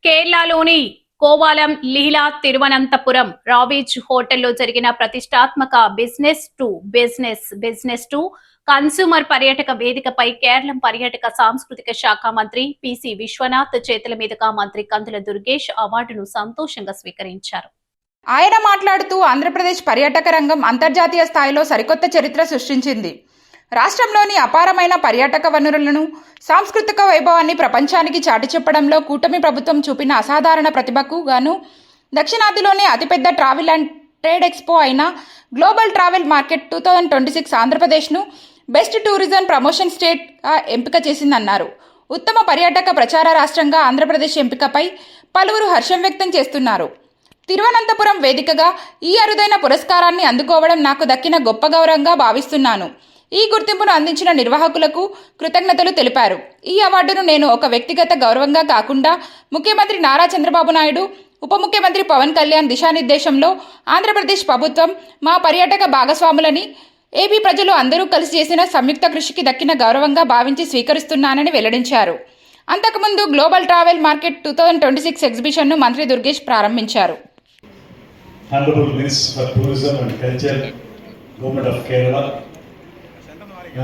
కేరళలోని కోవాలం లీలా తిరువనంతపురం రావిజ్ హోటల్లో జరిగిన ప్రతిష్టాత్మక బిజినెస్ టు కన్స్యూమర్ పర్యాటక వేదికపై కేరళం పర్యాటక సాంస్కృతిక శాఖ మంత్రి పిసి విశ్వనాథ్ చేతుల మీదుగా మంత్రి కందుల దుర్గేష్ అవార్డును సంతోషంగా స్వీకరించారు. ఆయన మాట్లాడుతూ ఆంధ్రప్రదేశ్ పర్యాటక రంగం అంతర్జాతీయ స్థాయిలో సరికొత్త చరిత్ర సృష్టించింది. రాష్ట్రంలోని అపారమైన పర్యాటక వనరులను, సాంస్కృతిక వైభవాన్ని ప్రపంచానికి చాటి చెప్పడంలో కూటమి ప్రభుత్వం చూపిన అసాధారణ ప్రతిభకు గాను దక్షిణాదిలోనే అతిపెద్ద ట్రావెల్ అండ్ ట్రేడ్ ఎక్స్పో అయిన గ్లోబల్ ట్రావెల్ మార్కెట్ 2026 ఆంధ్రప్రదేశ్ను బెస్ట్ టూరిజం ప్రమోషన్ స్టేట్గా ఎంపిక చేసిందన్నారు. ఉత్తమ పర్యాటక ప్రచార రాష్ట్రంగా ఆంధ్రప్రదేశ్ ఎంపికపై పలువురు హర్షం వ్యక్తం చేస్తున్నారు. తిరువనంతపురం వేదికగా ఈ అరుదైన పురస్కారాన్ని అందుకోవడం నాకు దక్కిన గొప్ప గౌరవంగా భావిస్తున్నాను. ఈ గుర్తింపును అందించిన నిర్వాహకులకు కృతజ్ఞతలు తెలిపారు. ఈ అవార్డును నేను ఒక వ్యక్తిగత గౌరవంగా కాకుండా ముఖ్యమంత్రి నారా చంద్రబాబు నాయుడు, ఉప ముఖ్యమంత్రి పవన్ కళ్యాణ్ దిశానిర్దేశంలో ఆంధ్రప్రదేశ్ ప్రభుత్వం, మా పర్యాటక భాగస్వాములని, ఏపీ ప్రజలు అందరూ కలిసి చేసిన సంయుక్త కృషికి దక్కిన గౌరవంగా భావించి స్వీకరిస్తున్నానని వెల్లడించారు. అంతకుముందు గ్లోబల్ ట్రావెల్ మార్కెట్ 2026 ఎగ్జిబిషన్ను మంత్రి దుర్గేష్ ప్రారంభించారు. Honorable Minister for Tourism and Culture, Government of Kerala,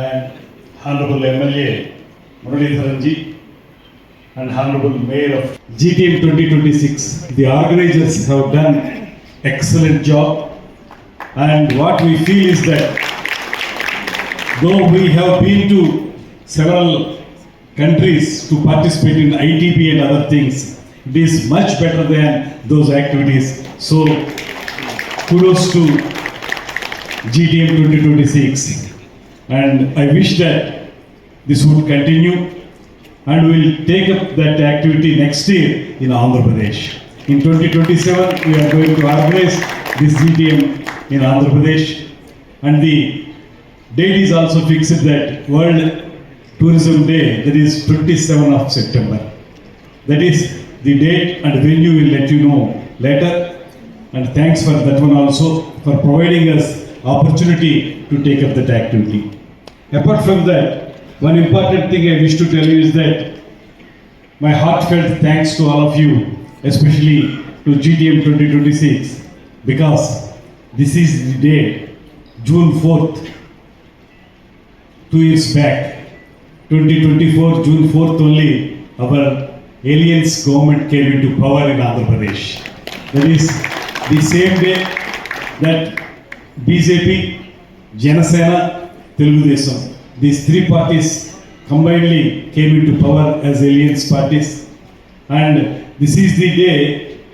and Honorable MLA Muralidharan ji, and Honorable Mayor of GTM 2026. The organizers have done excellent job, and what we feel is that though we have been to several countries to participate in ITP and other things, it is much better than those activities. So kudos to GTM 2026, and I wish that this would continue, and we will take up that activity next year in Andhra Pradesh. In 2027 we are going to organize this GTM in Andhra Pradesh, and the date is also fixed, that World Tourism Day, that is 27th of September. That is the date, and venue will let you know later. And thanks for that one also, for providing us opportunity to take up that activity. Apart from that, one important thing I wish to tell you is that my heartfelt thanks to all of you, especially to GTM 2026, because this is the day, June 4th, 2 years back, 2024, June 4th only, our aliens government came into power in Andhra Pradesh. That is the same day that BJP, Janasena, Telugu Desam, these three parties combinedly came into power as alliance parties, and this is the day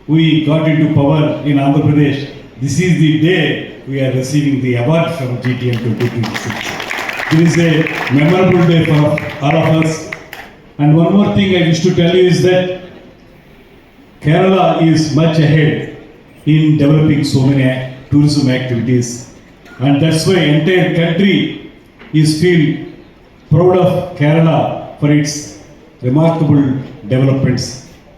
we got into power in Andhra Pradesh. This is the day we are receiving the award from GTM 2026. It is a memorable day for all of us. And one more thing I wish to tell you is that Kerala is much ahead in developing so many tourism activities, and that's why entire country is feel proud of Kerala for its remarkable developments.